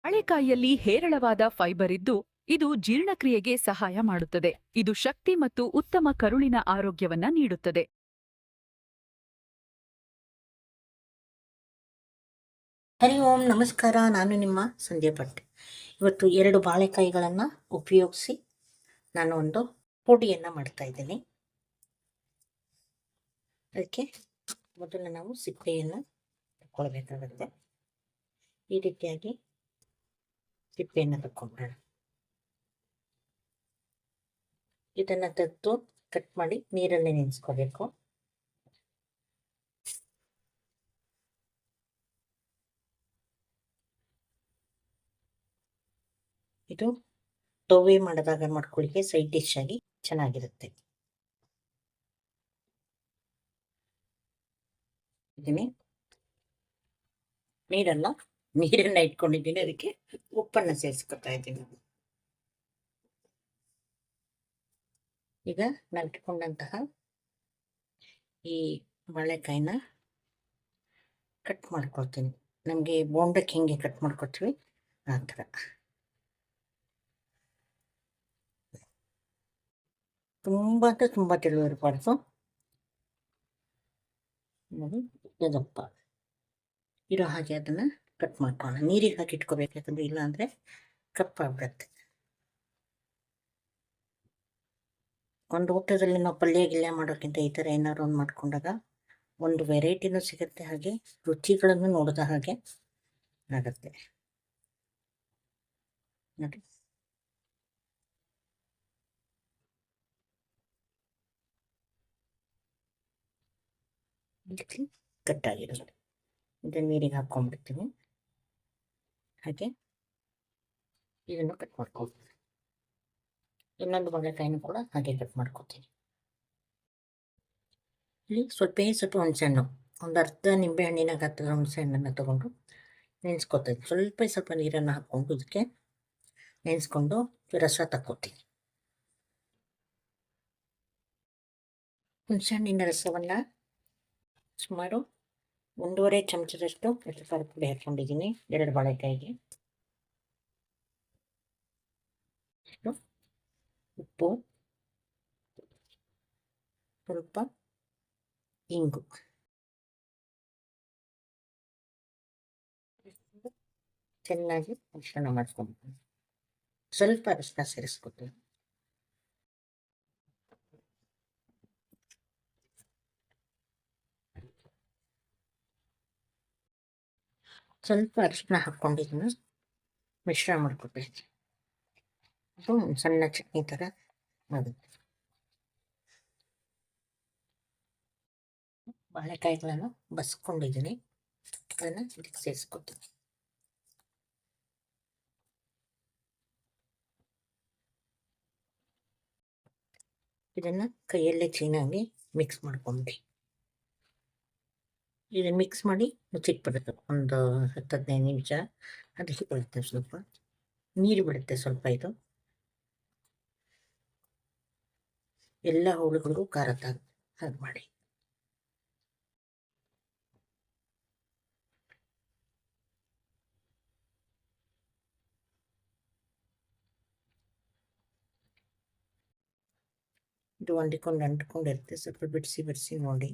ಬಾಳೆಕಾಯಿಯಲ್ಲಿ ಹೇರಳವಾದ ಫೈಬರ್ ಇದ್ದು, ಇದು ಜೀರ್ಣಕ್ರಿಯೆಗೆ ಸಹಾಯ ಮಾಡುತ್ತದೆ. ಇದು ಶಕ್ತಿ ಮತ್ತು ಉತ್ತಮ ಕರುಳಿನ ಆರೋಗ್ಯವನ್ನ ನೀಡುತ್ತದೆ. ಹರಿ ಓಂ ನಮಸ್ಕಾರ. ನಾನು ನಿಮ್ಮ ಸಂಧ್ಯಾ ಭಟ್. ಇವತ್ತು 2 ಬಾಳೆಕಾಯಿಗಳನ್ನು ಉಪಯೋಗಿಸಿ ನಾನು ಒಂದು ಪುಡಿಯನ್ನು ಮಾಡ್ತಾ ಇದ್ದೀನಿ. ಅದಕ್ಕೆ ಮೊದಲು ನಾವು ಸಿಪ್ಪೆಯನ್ನು ತಗೊಳ್ಬೇಕಾಗುತ್ತೆ. ಈ ರೀತಿಯಾಗಿ ಸಿಪ್ಪೆಯನ್ನು ತಗೊಂಡ್ಬಿಡೋಣ. ಇದನ್ನು ತೆಗೆದು ಕಟ್ ಮಾಡಿ ನೀರಲ್ಲಿ ನೆನೆಸ್ಕೋಬೇಕು. ಇದು ತೊವೆ ಮಾಡಿದಾಗ ಮಾಡ್ಕೊಳ್ಳಿಕ್ಕೆ ಸೈಡ್ ಡಿಶ್ ಆಗಿ ಚೆನ್ನಾಗಿರುತ್ತೆ. ಇದನ್ನೇ ನೀರನ್ನ ಇಟ್ಕೊಂಡಿದ್ದೀನಿ. ಅದಕ್ಕೆ ಉಪ್ಪನ್ನು ಸೇರಿಸ್ಕೊತಾ ಇದ್ದೀನಿ. ಈಗ ನಾನು ಇಟ್ಕೊಂಡಂತಹ ಈ ಬಾಳೆಕಾಯಿನ ಕಟ್ ಮಾಡ್ಕೊಳ್ತೀನಿ. ನಮಗೆ ಬೋಂಡಕ್ಕೆ ಹೆಂಗೆ ಕಟ್ ಮಾಡ್ಕೊತೀವಿ ಆ ಥರ. ತುಂಬ ಅಂದರೆ ತುಂಬ ತೆಳು ಇರಬಾರ್ದು. ದಪ್ಪ ಇರೋ ಹಾಗೆ ಅದನ್ನು ಕಟ್ ಮಾಡ್ಕೊಳ್ಳೋಣ. ನೀರಿಗೆ ಹಾಕಿ ಇಟ್ಕೋಬೇಕು, ಯಾಕಂದರೆ ಇಲ್ಲ ಅಂದರೆ ಕಪ್ಪಾಗ್ಬಿಡುತ್ತೆ. ಒಂದು ಊಟದಲ್ಲಿ ನಾವು ಪಲ್ಯ ಮಾಡೋಕ್ಕಿಂತ ಈ ಥರ ಏನಾದ್ರು ಒಂದು ಮಾಡ್ಕೊಂಡಾಗ ಒಂದು ವೆರೈಟಿನೂ ಸಿಗುತ್ತೆ, ಹಾಗೆ ರುಚಿಗಳನ್ನು ನೋಡಿದ ಹಾಗೆ ಆಗುತ್ತೆ ನೋಡಿ. ಕಟ್ ಆಗಿರೋದು ಇದನ್ನು ನೀರಿಗೆ ಹಾಕ್ಕೊಂಡ್ಬಿಡ್ತೀನಿ. ಹಾಗೆ ಇದನ್ನು ಕಟ್ ಮಾಡ್ಕೊಳ್ತೀನಿ. ಇನ್ನೊಂದು ಬಾಳೆಕಾಯಿನೂ ಕೂಡ ಹಾಗೆ ಕಟ್ ಮಾಡ್ಕೊತೀನಿ. ಇಲ್ಲಿ ಸ್ವಲ್ಪ ಹುಣಸೆಹಣ್ಣು, ಒಂದು ಅರ್ಧ ನಿಂಬೆಹಣ್ಣಿನ ಗಾತ್ರದ ಹುಣಸೆಹಣ್ಣನ್ನು ತೊಗೊಂಡು ನೆನೆಸ್ಕೊತೀನಿ. ಸ್ವಲ್ಪ ನೀರನ್ನು ಹಾಕ್ಕೊಂಡು ಇದಕ್ಕೆ ನೆನೆಸ್ಕೊಂಡು ರಸ ತಕ್ಕೋತೀನಿ. ಹುಣಸೆಹಣ್ಣಿನ ರಸವನ್ನು ಸುಮಾರು 1.5 ಚಮಚದಷ್ಟು ಖಾರದ ಪುಡಿ ಹಾಕ್ಕೊಂಡಿದ್ದೀನಿ 2 ಬಾಳೆಕಾಯಿಗೆ. ಉಪ್ಪು, ಸ್ವಲ್ಪ ಇಂಗು, ಚೆನ್ನಾಗಿ ಮಿಶ್ರಣ ಮಾಡ್ಕೊಂಡು ಸ್ವಲ್ಪ ಅರಿಶಿನ ಸೇರಿಸ್ಕೊತೀನಿ. ಸ್ವಲ್ಪ ಅರಿಶಿನ ಹಾಕ್ಕೊಂಡಿದ್ದೀನಿ, ಮಿಶ್ರಣ ಮಾಡ್ಕೊತೀನಿ. ಅದು ಸಣ್ಣ ಚಟ್ನಿ ಥರ ಆಗುತ್ತೆ. ಬಾಳೆಕಾಯಿಗಳನ್ನು ಬಸ್ಕೊಂಡಿದ್ದೀನಿ, ಅದನ್ನು ಇದಕ್ಕೆ ಸೇರಿಸ್ಕೊತೀನಿ. ಇದನ್ನು ಕೈಯಲ್ಲೇ ಚೆನ್ನಾಗಿ ಮಿಕ್ಸ್ ಮಾಡ್ಕೊಂಡ್ರಿ. ಇದನ್ನು ಮಿಕ್ಸ್ ಮಾಡಿ ಮುಚ್ಚಿಟ್ಬಿಡುತ್ತೆ ಒಂದು 10-15 ನಿಮಿಷ. ಅದಕ್ಕೆ ಬಿಡುತ್ತೆ, ಸ್ವಲ್ಪ ನೀರು ಬಿಡುತ್ತೆ ಸ್ವಲ್ಪ. ಇದು ಎಲ್ಲ ಹುಳುಗಳಿಗೂ ಖಾರ ಹಾಗೆ ಮಾಡಿ. ಇದು ಹೊಂದಿಕೊಂಡು ಅಂಟ್ಕೊಂಡಿರುತ್ತೆ, ಸ್ವಲ್ಪ ಬಿಡಿಸಿ ನೋಡಿ.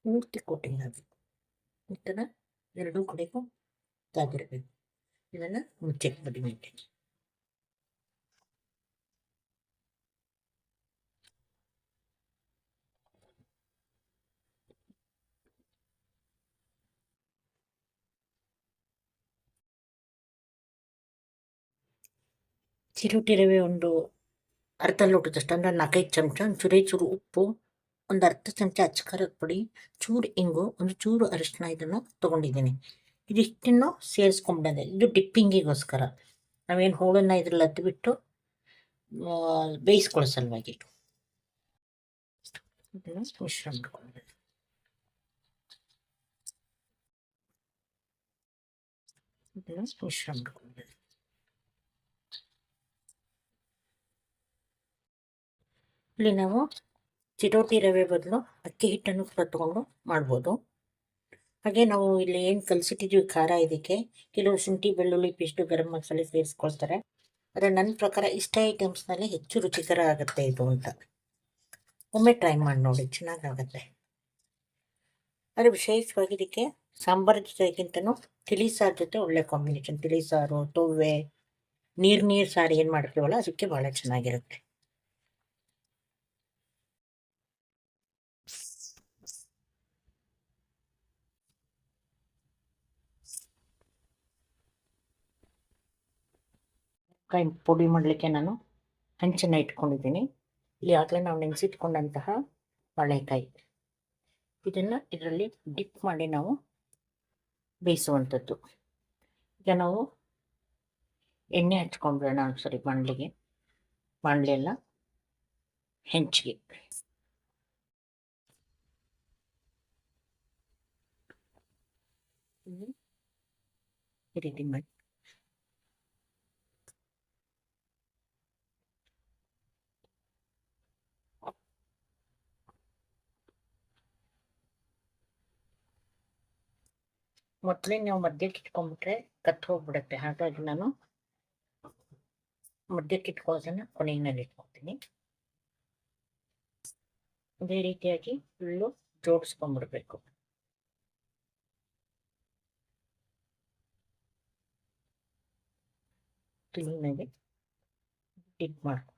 ಪೂರ್ತಿ ಕೋಟಿಂಗ್ ಆಗಬೇಕು, ಈ ಥರ ಎರಡೂ ಕಡೆಗೂ ತಾಗಿರಬೇಕು. ಇದನ್ನು ಮುಚ್ಚಿಟ್ಬಿಡಿ ನೀಟಾಗಿ. ಚಿರೋಟಿ ರವೆ ಒಂದು ಅರ್ಧ ಲೋಟದಷ್ಟು, ಅಂದರೆ 4-5 ಚಮಚ, ಚೂರು ಉಪ್ಪು, ಒಂದು ಅರ್ಧ ಚಮಚ ಅಚ್ಚಖಾರದ ಪುಡಿ, ಚೂರು ಇಂಗು, ಒಂದು ಚೂರು ಅರಿಶಿನ ಇದನ್ನು ತೊಗೊಂಡಿದ್ದೀನಿ. ಇದಿಷ್ಟನ್ನು ಸೇರಿಸ್ಕೊಂಡ್ಬಿಡೋದೆ. ಇದು ಡಿಪ್ಪಿಂಗಿಗೋಸ್ಕರ, ನಾವೇನು ಹೋಳನ್ನು ಇದ್ರಲ್ಲಿ ಹತ್ಬಿಟ್ಟು ಬೇಯಿಸ್ಕೊಳ್ಳೋ ಸಲುವಾಗಿ ಇದನ್ನು ಮಿಶ್ರಣ ಮಾಡ್ಕೊಂಡ್ಬಿಡೋದು. ಇಲ್ಲಿ ನಾವು ಚಿರೋಟಿ ರವೆ ಬದಲು ಅಕ್ಕಿ ಹಿಟ್ಟನ್ನು ಕೂಡ ತೊಗೊಂಡು ಮಾಡ್ಬೋದು. ಹಾಗೆ ನಾವು ಇಲ್ಲಿ ಏನು ಕಲಸಿಟ್ಟಿದ್ವಿ ಖಾರ, ಇದಕ್ಕೆ ಕೆಲವು ಶುಂಠಿ ಬೆಳ್ಳುಳ್ಳಿ ಪೇಸ್ಟು ಗರಂ ಮಸಾಲೆ ಸೇರಿಸ್ಕೊಳ್ತಾರೆ. ಆದರೆ ನನ್ನ ಪ್ರಕಾರ ಇಷ್ಟ ಐಟಮ್ಸ್ನಲ್ಲಿ ಹೆಚ್ಚು ರುಚಿಕರ ಆಗುತ್ತೆ ಇದು ಅಂತ. ಒಮ್ಮೆ ಟ್ರೈ ಮಾಡಿ ನೋಡಿ, ಚೆನ್ನಾಗಾಗತ್ತೆ. ಆದರೆ ವಿಶೇಷವಾಗಿ ಇದಕ್ಕೆ ಸಾಂಬಾರು ಜೊತೆಗಿಂತನೂ ತಿಳಿ ಸಾರು ಜೊತೆ ಒಳ್ಳೆ ಕಾಂಬಿನೇಷನ್. ತಿಳಿ ಸಾರು, ತೊವ್ವೆ, ನೀರು ಸಾರು ಏನು ಮಾಡ್ತೀವಲ್ಲ ಅದಕ್ಕೆ ಭಾಳ ಚೆನ್ನಾಗಿರುತ್ತೆ. ಕಾಯಿ ಪುಡಿ ಮಾಡಲಿಕ್ಕೆ ನಾನು ಹಂಚನ್ನು ಇಟ್ಕೊಂಡಿದ್ದೀನಿ. ಇಲ್ಲಿ ಆಗಲೇ ನಾವು ನೆನೆಸಿಟ್ಕೊಂಡಂತಹ ಬಾಳೆಕಾಯಿ, ಇದನ್ನು ಇದರಲ್ಲಿ ಡಿಪ್ ಮಾಡಿ ನಾವು ಬೇಯಿಸುವಂಥದ್ದು. ಈಗ ನಾವು ಎಣ್ಣೆ ಹಚ್ಕೊಂಡ್ಬಿಡೋಣ ಒಂದ್ಸರಿ ಬಾಣಲೆ ಎಲ್ಲ ಹೆಂಚಿಗೆ. ಈ ರೀತಿ ಮಾಡಿ ಮೊದಲೇ ನಾವು ಮಧ್ಯಕ್ಕೆ ಇಟ್ಕೊಂಡ್ಬಿಟ್ರೆ ಕತ್ತು ಹೋಗ್ಬಿಡುತ್ತೆ. ಹಾಗಾಗಿ ನಾನು ಮಧ್ಯಕ್ಕೆ ಇಟ್ಕೊಳ್ಳೋದನ್ನು ಕೊನೆಯಲ್ಲಿ ಇಟ್ಕೊಳ್ತೀನಿ. ಅದೇ ರೀತಿಯಾಗಿ ಫುಲ್ಲು ಜೋಡಿಸ್ಕೊಂಡ್ಬಿಡ್ಬೇಕು. ಕ್ಲೀನಾಗಿ ಡಿಪ್ ಮಾಡ್ಕೊ.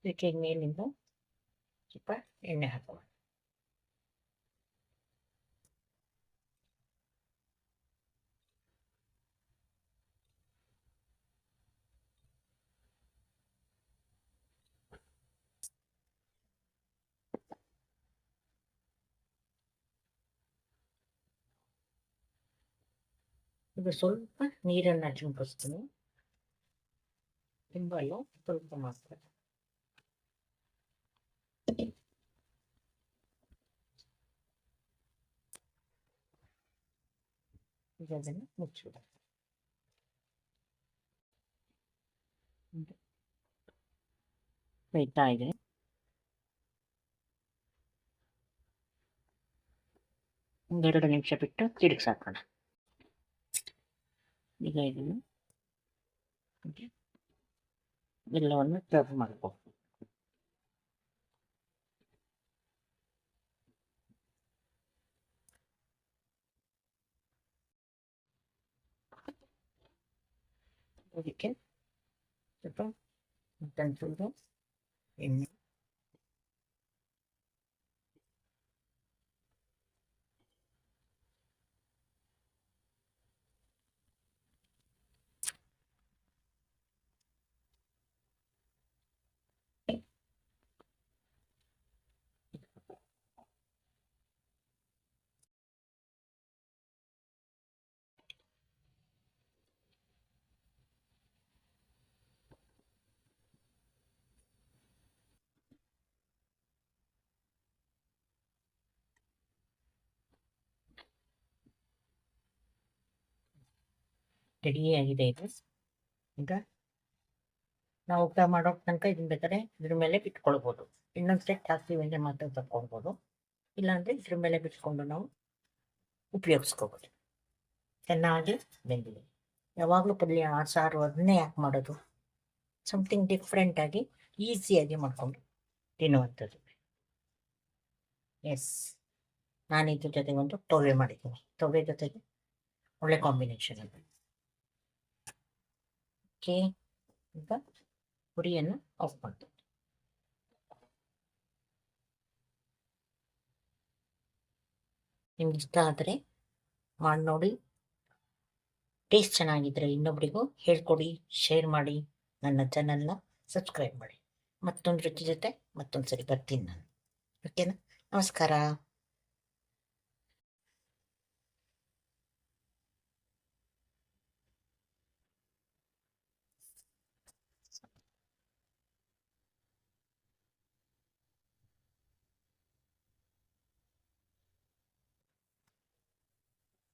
ಇದಕ್ಕೆ ಮೇಲಿಂದ ಸ್ವಲ್ಪ ಎಣ್ಣೆ ಹಾಕೋಣ. ಇದು ಸ್ವಲ್ಪ ನೀರನ್ನು ಚಿಮುಕಿಸ್ತೀನಿ. ತುಂಬ ಅಲ್ಲ, ಸ್ವಲ್ಪ ಮಾತ್ರ. ಈಗ ಅದನ್ನು ಮುಚ್ಚಿಬಿಡ. ಬೇಯ್ತಾ ಇದೆ. ಒಂದೆರಡು ನಿಮಿಷ ಬಿಟ್ಟು ತಿರುಗಿಸಾಕೋಣ. ಈಗ ಇದನ್ನು ಎಲ್ಲವನ್ನು ಸರ್ವ್ ಮಾಡ್ಕೊ. ಅದಕ್ಕೆ ಸ್ವಲ್ಪ ಮತ್ತೊಂದು ಎಣ್ಣೆ, ರೆಡಿಯಾಗಿದೆ ಇದು. ಈಗ ನಾವು ಊಟ ಮಾಡೋ ತನಕ ಇದನ್ನ ಬೇಕಾದ್ರೆ ಇದ್ರ ಮೇಲೆ ಬಿಟ್ಕೊಳ್ಬೋದು. ಇನ್ನೊಂದು ಸೆಟ್ ಜಾಸ್ತಿ ವೇಳೆ ಮಾತ್ರ ತಕ್ಕೊಳ್ಬೋದು. ಇಲ್ಲಾಂದರೆ ಇದ್ರ ಮೇಲೆ ಬಿಟ್ಕೊಂಡು ನಾವು ಉಪಯೋಗಿಸ್ಕೋಬೋದು. ಚೆನ್ನಾಗಿ ಬೆಂದಿದೆ. ಯಾವಾಗಲೂ ಪಲ್ಯ ಸಾರು ಅದನ್ನೇ ಯಾಕೆ ಮಾಡೋದು, ಸಮಥಿಂಗ್ ಡಿಫ್ರೆಂಟಾಗಿ ಈಸಿಯಾಗಿ ಮಾಡಿಕೊಂಡು ತಿನ್ನುವಂಥದ್ದು. ಎಸ್, ನಾನು ಇದ್ರ ಜೊತೆಗೆ ಒಂದು ತೊವೆ ಮಾಡಿದ್ದೀನಿ. ತೊವೆ ಜೊತೆಗೆ ಒಳ್ಳೆ ಕಾಂಬಿನೇಷನ್ ಅದು. ಓಕೆ, ಈಗ ಪುರಿಯನ್ನು ಆಫ್ ಮಾಡ್ತೀನಿ. ನಿಮ್ಗೆ ಇಷ್ಟ ಆದರೆ ಮಾಡಿ ನೋಡಿ. ಟೇಸ್ಟ್ ಚೆನ್ನಾಗಿದ್ದರೆ ಇನ್ನೊಬ್ರಿಗೂ ಹೇಳ್ಕೊಡಿ, ಶೇರ್ ಮಾಡಿ, ನನ್ನ ಚಾನಲ್ನ ಸಬ್ಸ್ಕ್ರೈಬ್ ಮಾಡಿ. ಮತ್ತೊಂದು ರುಚಿ ಜೊತೆ ಮತ್ತೊಂದು ಸರಿ ಬರ್ತೀನಿ ನಾನು. ಓಕೆನಾ? ನಮಸ್ಕಾರ.